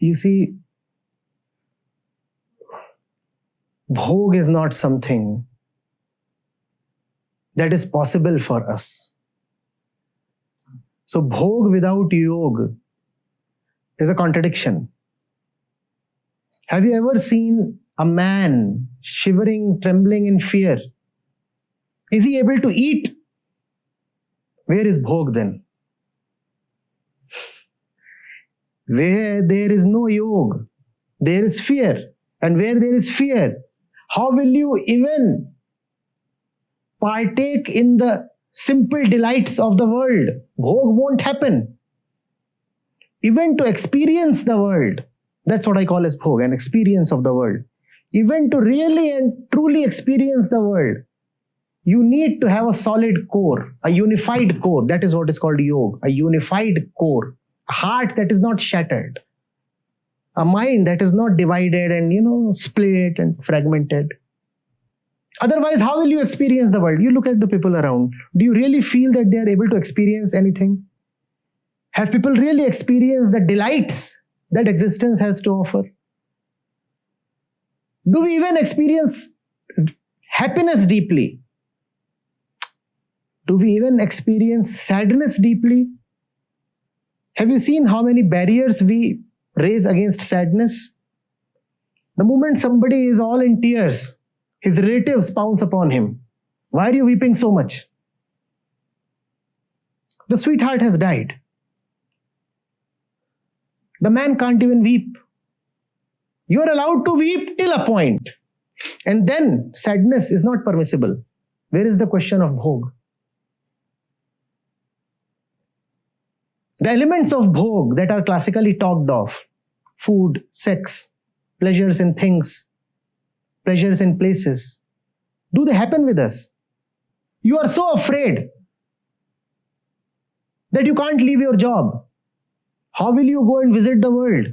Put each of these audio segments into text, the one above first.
You see, Bhog is not something that is possible for us. So Bhog without yoga is a contradiction. Have you ever seen a man shivering, trembling in fear? Is he able to eat? Where is Bhog then? Where there is no yoga, there is fear. And where there is fear, how will you even partake in the simple delights of the world? Bhog won't happen. Even to experience the world, that's what I call as Bhog, an experience of the world. Even to really and truly experience the world, you need to have a solid core, a unified core. That is what is called yoga, a unified core, a heart that is not shattered, a mind that is not divided and split and fragmented. Otherwise, how will you experience the world? You look at the people around. Do you really feel that they are able to experience anything? Have people really experienced the delights that existence has to offer? Do we even experience happiness deeply? Do we even experience sadness deeply? Have you seen how many barriers we raise against sadness? The moment somebody is all in tears, his relatives pounce upon him. Why are you weeping so much? The sweetheart has died. The man can't even weep. You are allowed to weep till a point. And then sadness is not permissible. Where is the question of Bhog? The elements of Bhog that are classically talked of, food, sex, pleasures in things, pleasures in places, do they happen with us? You are so afraid that you can't leave your job. How will you go and visit the world?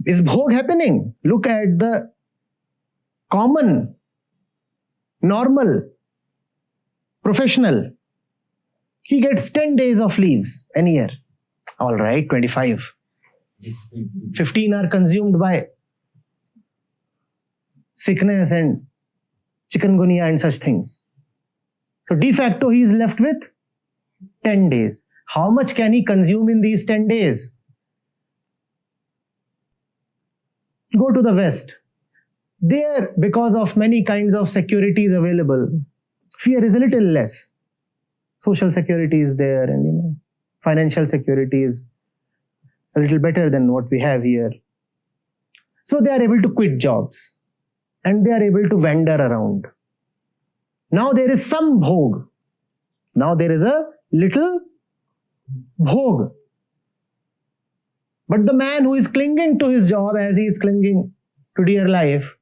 Is Bhog happening? Look at the common, normal, professional. He gets 10 days of leaves a year. All right, 25. 15 are consumed by sickness and chikungunya and such things. So de facto he is left with 10 days. How much can he consume in these 10 days? Go to the West. There, because of many kinds of securities available, fear is a little less. Social security is there and financial security is a little better than what we have here. So they are able to quit jobs and they are able to wander around. Now there is some Bhog. Now there is a little Bhog. But the man who is clinging to his job as he is clinging to dear life,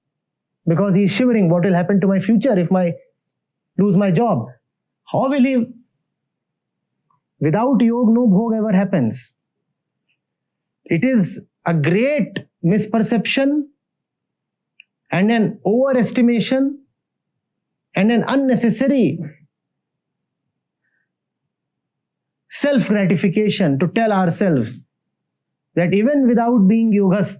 because he is shivering, what will happen to my future if I lose my job? How will he? Without yoga, no Bhog ever happens. It is a great misperception and an overestimation and an unnecessary self-gratification to tell ourselves that even without being yogast,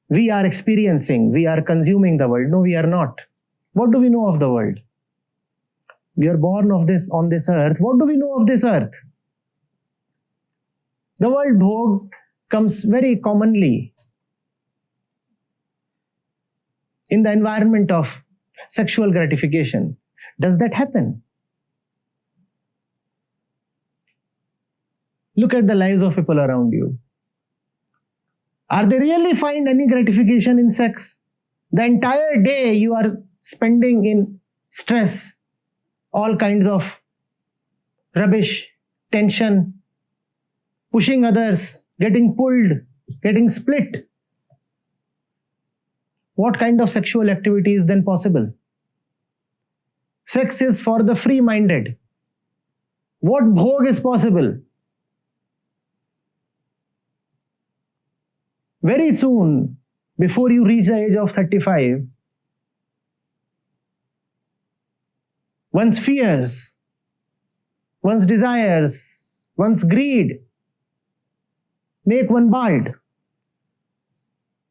we are experiencing, we are consuming the world. No, we are not. What do we know of the world? We are born on this earth. What do we know of this earth? The word Bhog comes very commonly in the environment of sexual gratification. Does that happen? Look at the lives of people around you. Are they really find any gratification in sex? The entire day you are spending in stress, all kinds of rubbish, tension, pushing others, getting pulled, getting split. What kind of sexual activity is then possible? Sex is for the free-minded. What Bhog is possible? Very soon, before you reach the age of 35, one's fears, one's desires, one's greed make one bald.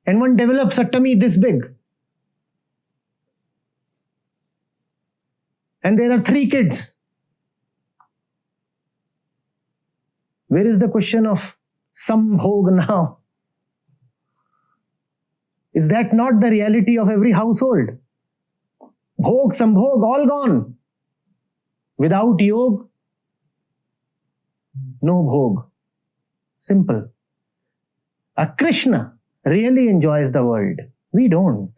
And one develops a tummy this big. And there are 3 kids. Where is the question of some bhog now? Is that not the reality of every household? Bhog, sambhog, all gone. Without yog, no bhog. Simple. A Krishna really enjoys the world. We don't.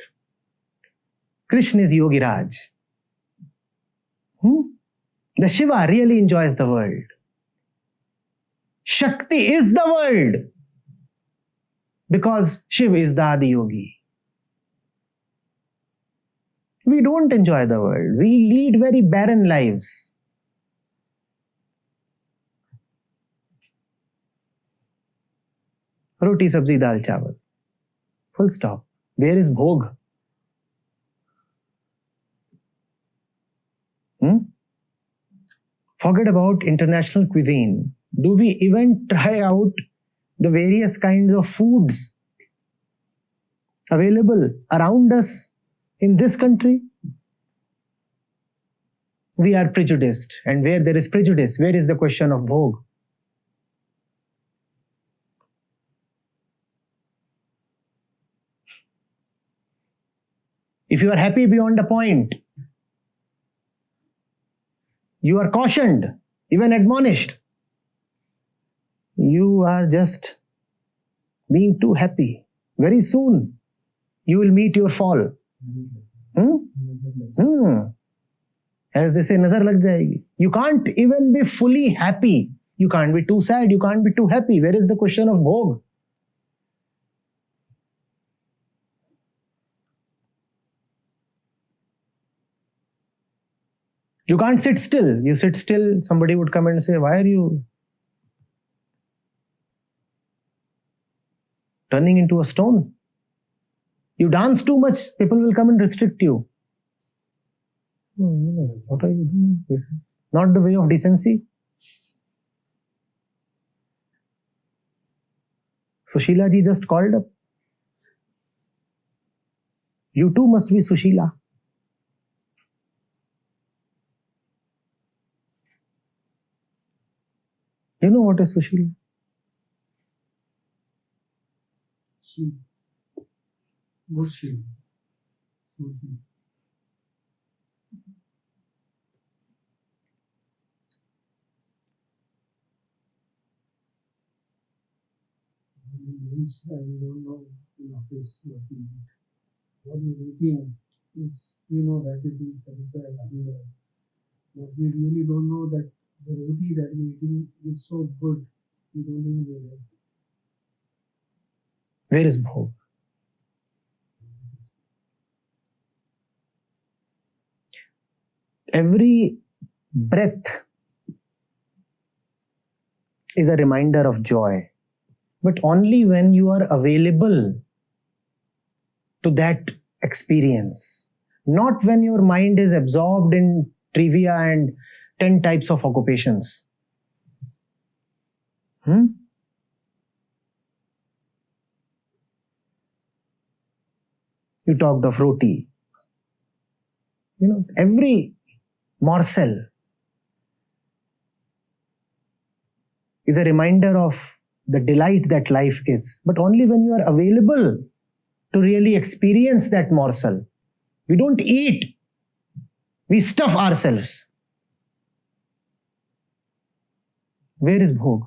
Krishna is Yogi Raj. The Shiva really enjoys the world. Shakti is the world. Because Shiva is the Adi Yogi. We don't enjoy the world. We lead very barren lives. Roti, sabzi, dal, chawal. Full stop. Where is bhog? Forget about international cuisine. Do we even try out the various kinds of foods available around us in this country? We are prejudiced. And where there is prejudice, where is the question of bhog? If you are happy beyond a point, you are cautioned, even admonished. You are just being too happy. Very soon, you will meet your fall. As they say, nazar lag jayegi. You can't even be fully happy. You can't be too sad. You can't be too happy. Where is the question of bhog? You can't sit still. You sit still, somebody would come and say, why are you turning into a stone? You dance too much, people will come and restrict you. What are you doing? This is not the way of decency. Sushila ji just called up. You too must be Sushila. You know what is Sushila? She. Good she. Sushi. I don't know in office what we eat. What we're eating is, we know that it will satisfy hunger. But we really don't know that the roti that we're eating is so good, we don't even realize. Where is bhog? Every breath is a reminder of joy, but only when you are available to that experience, not when your mind is absorbed in trivia and 10 types of occupations. You talked of roti. Every morsel is a reminder of the delight that life is, but only when you are available to really experience that morsel. We don't eat, we stuff ourselves. Where is bhog?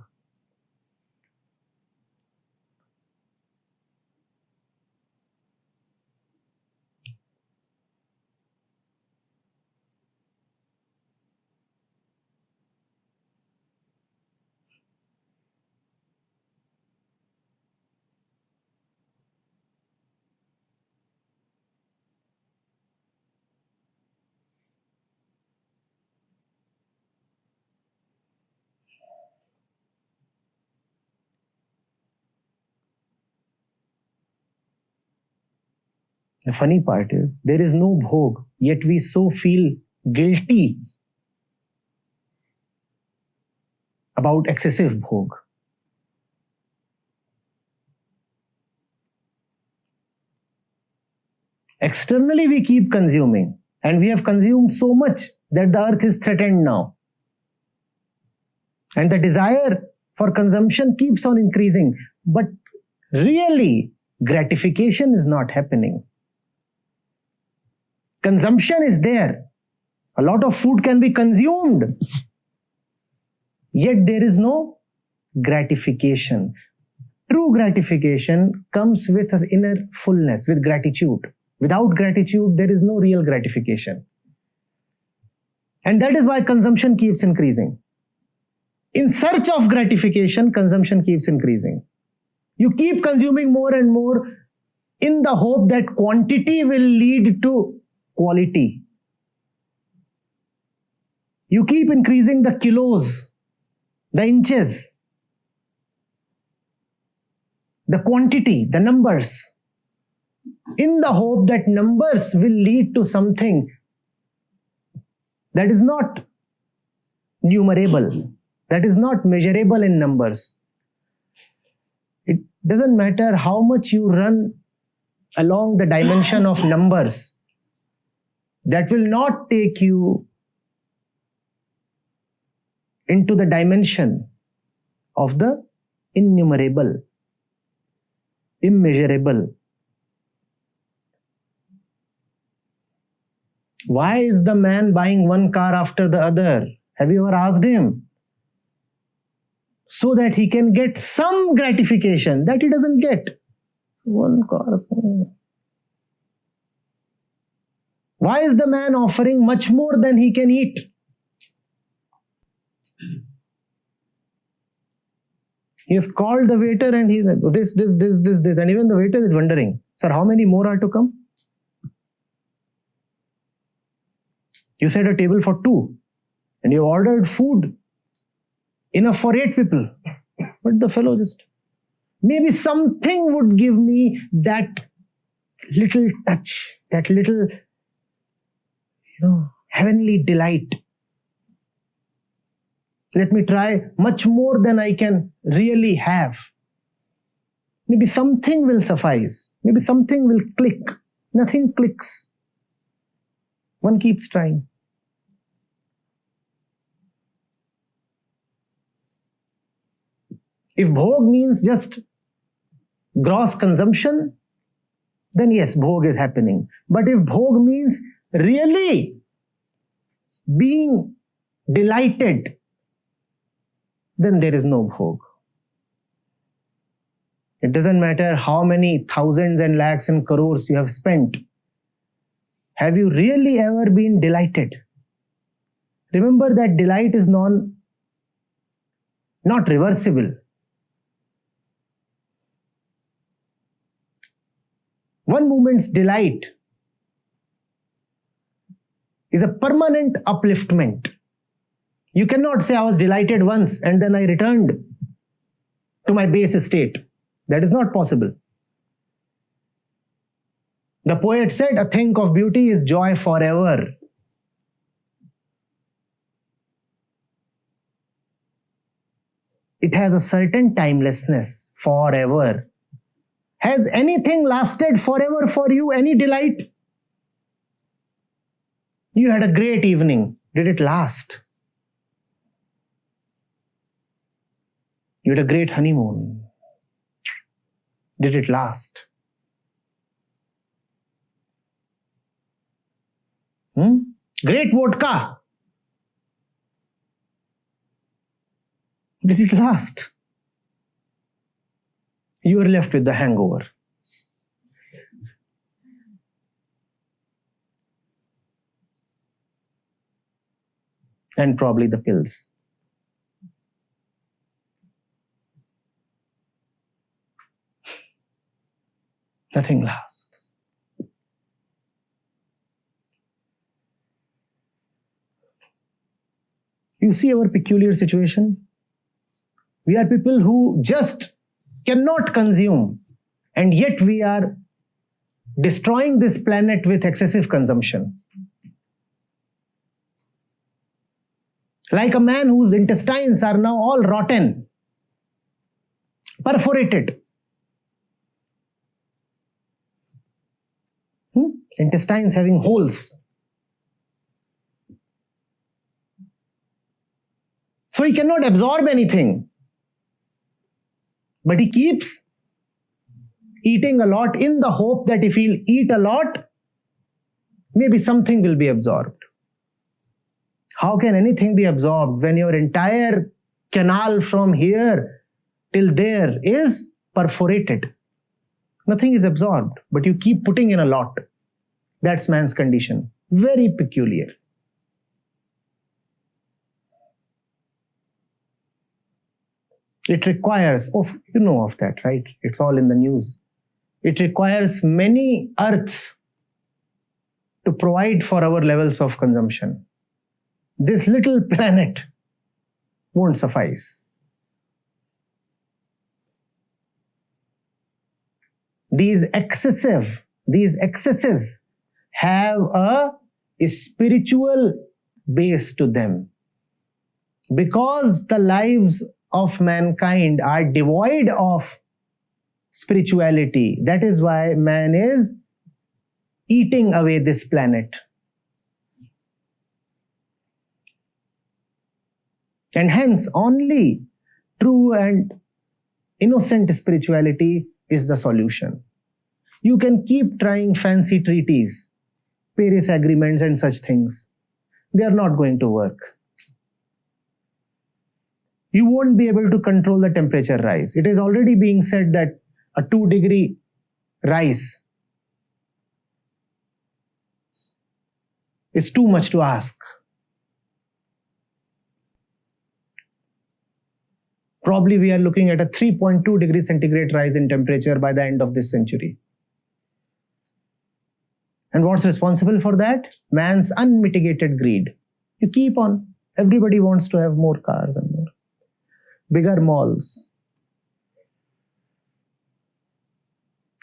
The funny part is, there is no bhog, yet we so feel guilty about excessive bhog. Externally, we keep consuming, and we have consumed so much that the earth is threatened now. And the desire for consumption keeps on increasing, but really, gratification is not happening. Consumption is there. A lot of food can be consumed, yet there is no gratification. True gratification comes with an inner fullness, with gratitude. Without gratitude, there is no real gratification. And that is why consumption keeps increasing. In search of gratification, consumption keeps increasing. You keep consuming more and more in the hope that quantity will lead to quality. You keep increasing the kilos, the inches, the quantity, the numbers, in the hope that numbers will lead to something that is not numerable, that is not measurable in numbers. It doesn't matter how much you run along the dimension of numbers, that will not take you into the dimension of the innumerable, immeasurable. Why is the man buying one car after the other? Have you ever asked him? So that he can get some gratification that he doesn't get. One car. Why is the man offering much more than he can eat? He has called the waiter and he said, oh, this. And even the waiter is wondering, sir, how many more are to come? You said a table for 2 and you ordered food enough for 8 people. But the fellow just, maybe something would give me that little touch, that little, heavenly delight. Let me try much more than I can really have. Maybe something will suffice. Maybe something will click. Nothing clicks. One keeps trying. If bhog means just gross consumption, then yes, bhog is happening. But if bhog means really being delighted, then there is no bhog. It doesn't matter how many thousands and lakhs and crores you have spent. Have you really ever been delighted? Remember that delight is not reversible. One moment's delight is a permanent upliftment. You cannot say I was delighted once and then I returned to my base state. That is not possible. The poet said, a thing of beauty is joy forever. It has a certain timelessness, forever. Has anything lasted forever for you? Any delight? You had a great evening. Did it last? You had a great honeymoon. Did it last? Great vodka. Did it last? You are left with the hangover. And probably the pills. Nothing lasts. You see our peculiar situation? We are people who just cannot consume, and yet we are destroying this planet with excessive consumption. Like a man whose intestines are now all rotten, perforated. Intestines having holes. So he cannot absorb anything. But he keeps eating a lot in the hope that if he'll eat a lot, maybe something will be absorbed. How can anything be absorbed when your entire canal from here till there is perforated? Nothing is absorbed, but you keep putting in a lot. That's man's condition. Very peculiar. It requires, you know of that, right? It's all in the news. It requires many earths to provide for our levels of consumption. This little planet won't suffice. These excesses have a spiritual base to them. Because the lives of mankind are devoid of spirituality, that is why man is eating away this planet. And hence, only true and innocent spirituality is the solution. You can keep trying fancy treaties, Paris agreements and such things. They are not going to work. You won't be able to control the temperature rise. It is already being said that a 2-degree rise is too much to ask. Probably we are looking at a 3.2 degrees centigrade rise in temperature by the end of this century. And what's responsible for that? Man's unmitigated greed. You keep on. Everybody wants to have more cars and more. Bigger malls.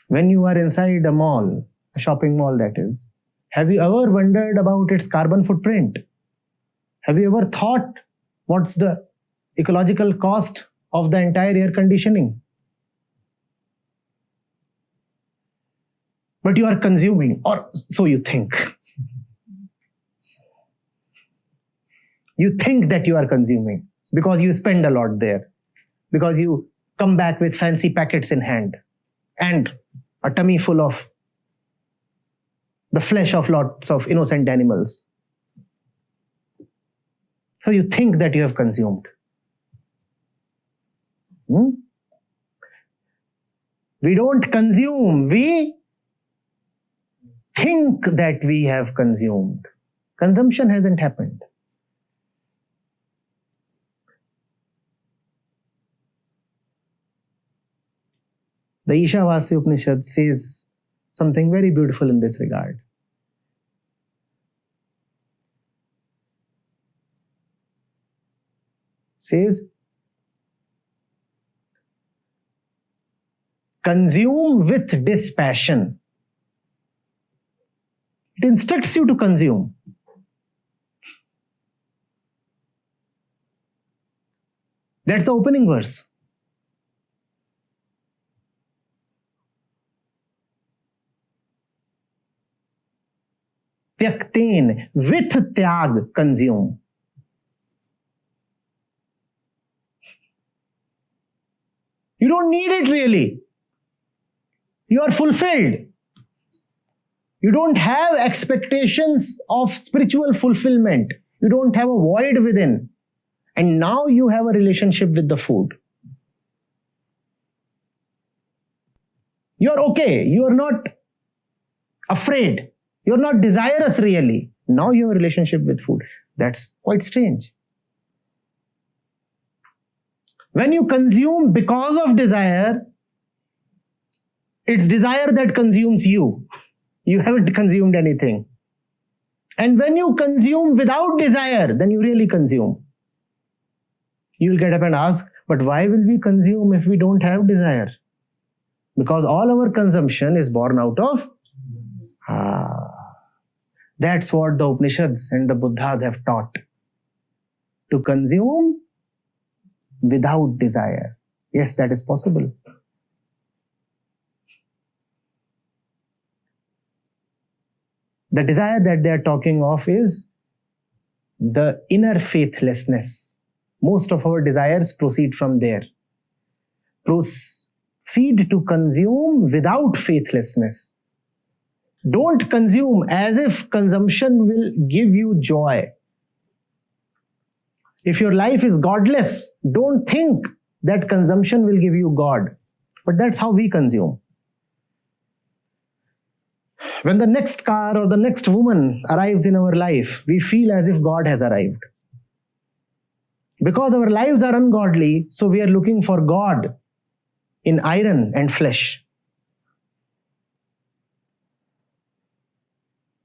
When you are inside a mall, a shopping mall that is, have you ever wondered about its carbon footprint? Have you ever thought what's the ecological cost of the entire air conditioning? But you are consuming, or so you think. You think that you are consuming because you spend a lot there, because you come back with fancy packets in hand and a tummy full of the flesh of lots of innocent animals. So you think that you have consumed. We don't consume, we think that we have consumed. Consumption hasn't happened. The Ishavasya Upanishad says something very beautiful in this regard. Says, consume with dispassion. It instructs you to consume. That's the opening verse. Tyakten, with tyag, consume. You don't need it really. You are fulfilled. You don't have expectations of spiritual fulfillment. You don't have a void within. And now you have a relationship with the food. You are okay. You are not afraid. You are not desirous really. Now you have a relationship with food. That's quite strange. When you consume because of desire, it's desire that consumes you. You haven't consumed anything. And when you consume without desire, then you really consume. You'll get up and ask, but why will we consume if we don't have desire? Because all our consumption is born out of that's what the Upanishads and the Buddhas have taught. to consume without desire. Yes, that is possible. The desire that they are talking of is the inner faithlessness. Most of our desires proceed from there. Proceed to consume without faithlessness. Don't consume as if consumption will give you joy. If your life is godless, don't think that consumption will give you God. But that's how we consume. When the next car or the next woman arrives in our life, we feel as if God has arrived. Because our lives are ungodly, so we are looking for God in iron and flesh.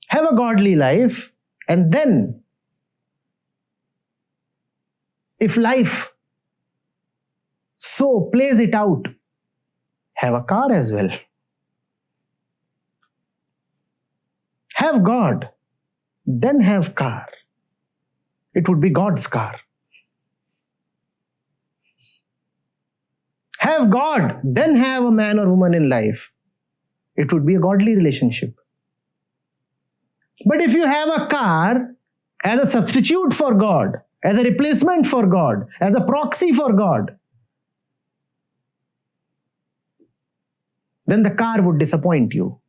Have a godly life, and then, if life so plays it out, have a car as well. Have God, then have car. It would be God's car. Have God, then have a man or woman in life. It would be a godly relationship. But if you have a car as a substitute for God, as a replacement for God, as a proxy for God, then the car would disappoint you.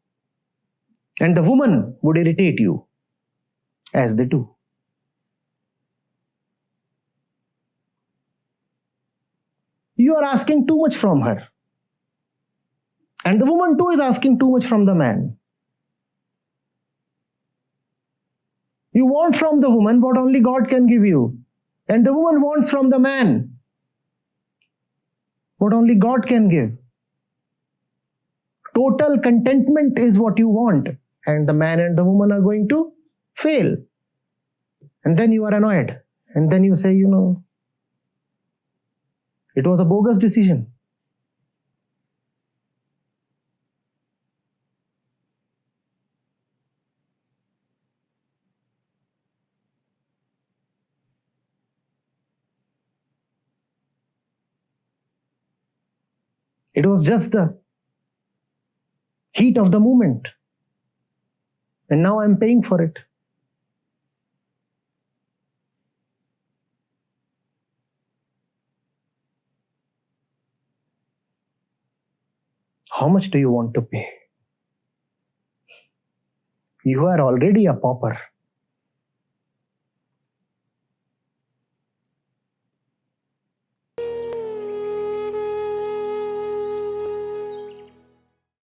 And the woman would irritate you, as they do. You are asking too much from her. And the woman too is asking too much from the man. You want from the woman what only God can give you. And the woman wants from the man what only God can give. Total contentment is what you want. And the man and the woman are going to fail. And then you are annoyed. And then you say, it was a bogus decision. It was just the heat of the moment. And now I'm paying for it. How much do you want to pay? You are already a pauper.